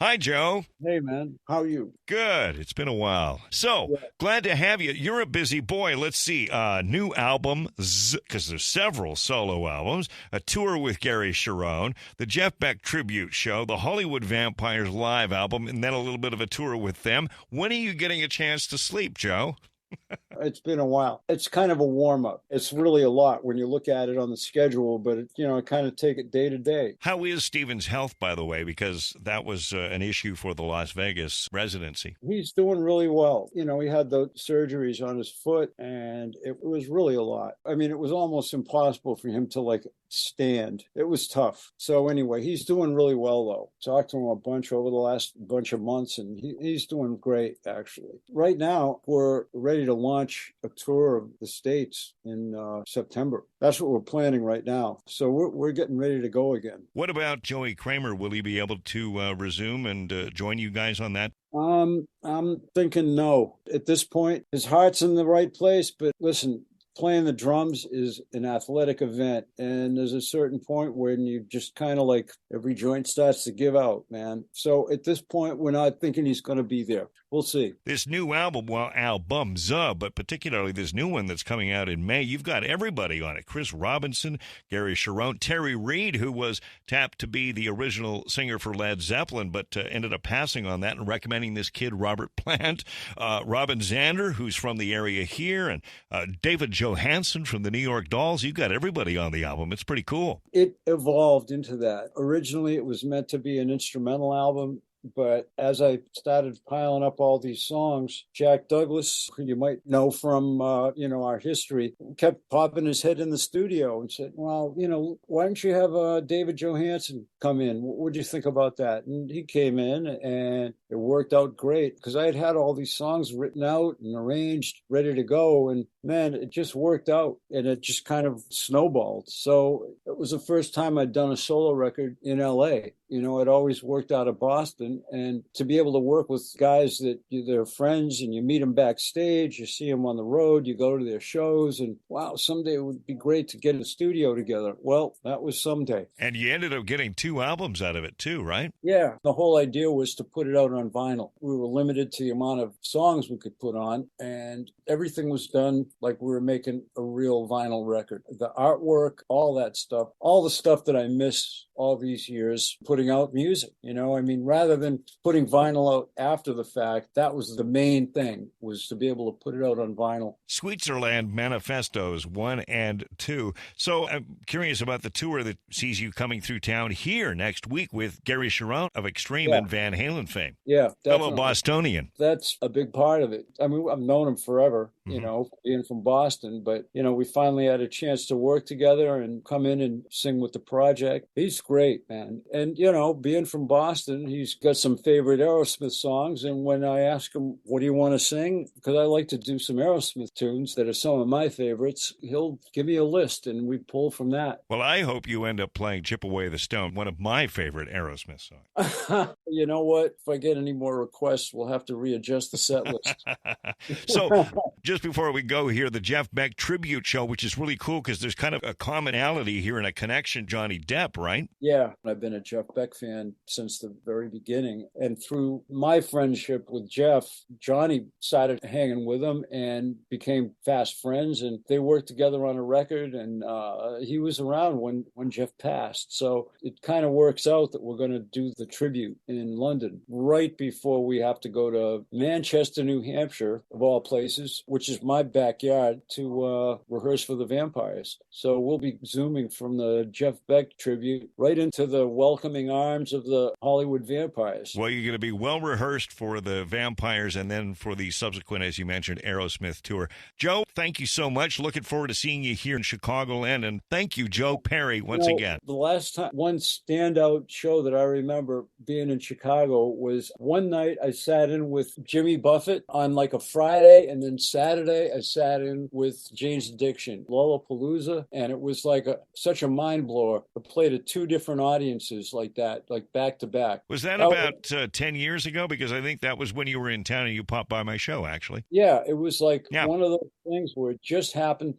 Hi, Joe. Hey man, how are you? Good. It's been a while. So Yeah. glad to have you. You're a busy boy. Let's see. New album, because there's several solo albums, a tour with Gary Cherone, the Jeff Beck tribute show, the Hollywood Vampires live album, and then a little bit of a tour with them. When are you getting a chance to sleep, Joe? It's been a while. It's kind of a warm up. It's really a lot when you look at it on the schedule, but I kind of take it day to day. How is Steven's health, by the way? Because that was an issue for the Las Vegas residency. He's doing really well. He had the surgeries on his foot and it was really a lot. I mean, it was almost impossible for him to stand. It was tough. So anyway, he's doing really well though. Talked to him a bunch over the last bunch of months and he's doing great actually. Right now, we're ready to launch a tour of the States in September. That's what we're planning right now. So we're getting ready to go again. What about Joey Kramer? Will he be able to resume and join you guys on that? I'm thinking no. At this point, his heart's in the right place, but listen, playing the drums is an athletic event, and there's a certain point when you just kind of every joint starts to give out, man. So at this point, we're not thinking he's going to be there. We'll see. This new album, well, albums, but particularly this new one that's coming out in May, you've got everybody on it. Chris Robinson, Gary Cherone, Terry Reid, who was tapped to be the original singer for Led Zeppelin, but ended up passing on that and recommending this kid, Robert Plant, Robin Zander, who's from the area here, and David Johansen from the New York Dolls. You've got everybody on the album. It's pretty cool. It evolved into that. Originally, it was meant to be an instrumental album. But as I started piling up all these songs, Jack Douglas, who you might know from our history, kept popping his head in the studio and said, "Well, why don't you have David Johansen come in? What do you think about that?" And he came in, and it worked out great because I had all these songs written out and arranged, ready to go, and man, it just worked out, and it just kind of snowballed. So it was the first time I'd done a solo record in LA. It always worked out of Boston, and to be able to work with guys that they're friends and you meet them backstage, you see them on the road, you go to their shows, and wow, someday it would be great to get a studio together. Well, that was someday. And you ended up getting two albums out of it too, right? Yeah, the whole idea was to put it out on vinyl. We were limited to the amount of songs we could put on, and everything was done like we were making a real vinyl record. The artwork, all that stuff, all the stuff that I miss all these years putting out music. I mean, rather than putting vinyl out after the fact, that was the main thing, was to be able to put it out on vinyl. Switzerland Manifestos 1 and 2. So I'm curious about the tour that sees you coming through town here next week with Gary Cherone of Extreme Yeah, and Van Halen fame. yeah, Fellow definitely. Bostonian. That's a big part of it. I mean, I've known him forever, Hmm. being from Boston, but, we finally had a chance to work together and come in and sing with the project. He's great, man. And, being from Boston, he's got some favorite Aerosmith songs. And when I ask him, what do you want to sing? Because I like to do some Aerosmith tunes that are some of my favorites, he'll give me a list and we pull from that. Well, I hope you end up playing Chip Away the Stone, one of my favorite Aerosmith songs. You know what? If I get any more requests, we'll have to readjust the set list. So, just before we go here, the Jeff Beck tribute show, which is really cool because there's kind of a commonality here and a connection, Johnny Depp, right? Yeah, I've been a Jeff Beck fan since the very beginning. And through my friendship with Jeff, Johnny started hanging with him and became fast friends. And they worked together on a record. And he was around when Jeff passed. So it kind of works out that we're going to do the tribute in London right before we have to go to Manchester, New Hampshire, of all places, which is my backyard, to rehearse for the Vampires. So we'll be zooming from the Jeff Beck tribute right into the welcoming arms of the Hollywood Vampires. Well, you're going to be well rehearsed for the Vampires and then for the subsequent, as you mentioned, Aerosmith tour. Joe, thank you so much. Looking forward to seeing you here in Chicagoland. And thank you, Joe Perry, once again. The last time, one standout show that I remember being in Chicago was one night I sat in with Jimmy Buffett on a Friday, and then Saturday I sat sat in with Jane's Addiction, Lollapalooza, and it was like such a mind blower. I played at two different audiences like that, like back to back. Was that about 10 years ago? Because I think that was when you were in town and you popped by my show, actually. Yeah, it was like one of those things where it just happened,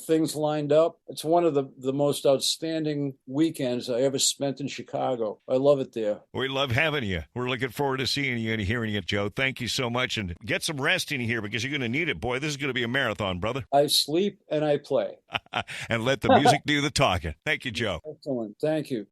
things lined up. It's one of the most outstanding weekends I ever spent in Chicago. I love it there. We love having you. We're looking forward to seeing you and hearing you, Joe. Thank you so much. And get some rest in here because you're going to need it, boy. This is going to be a marathon, brother. I sleep and I play. And let the music do the talking. Thank you, Joe. Excellent. Thank you.